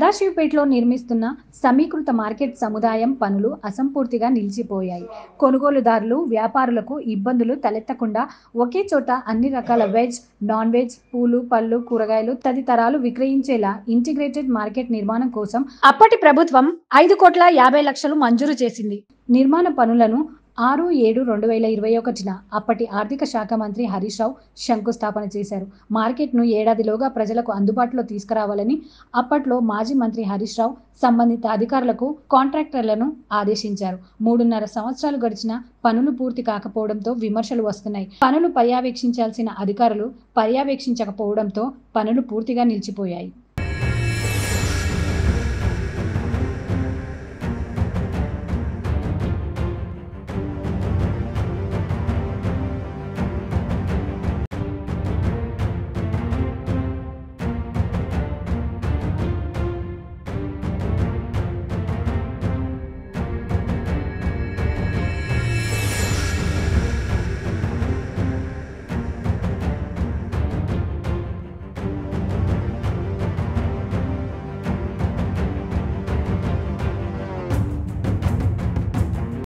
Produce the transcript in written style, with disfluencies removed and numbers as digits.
సదాశివపేటలో నిర్మిస్తున్న సమీకృత మార్కెట్ సముదాయం పనులు అసంపూర్తిగా నిలిచిపోయాయి. కొనుగోలుదారులు, వ్యాపారులకు ఇబ్బందులు తలెత్తకుండా ఒకే చోట అన్ని రకాల వెజ్, నాన్ వెజ్, పూలు, పళ్ళు, కూరగాయలు తదితరాలు విక్రయించేలా ఇంటిగ్రేటెడ్ మార్కెట్ నిర్మాణం కోసం అప్పటి ప్రభుత్వం 5,50,00,000 మంజూరు చేసింది. నిర్మాణ పనులను 6/7/2021న అప్పటి ఆర్థిక శాఖ మంత్రి హరీష్ రావు శంకుస్థాపన చేశారు. మార్కెట్ను ఏడాదిలోగా ప్రజలకు అందుబాటులో తీసుకురావాలని అప్పట్లో మాజీ మంత్రి హరీష్ రావు సంబంధిత అధికారులకు, కాంట్రాక్టర్లను ఆదేశించారు. 3.5 సంవత్సరాలు గడిచినా పనులు పూర్తి కాకపోవడంతో విమర్శలు వస్తున్నాయి. పనులు పర్యవేక్షించాల్సిన అధికారులు పర్యవేక్షించకపోవడంతో పనులు పూర్తిగా నిలిచిపోయాయి.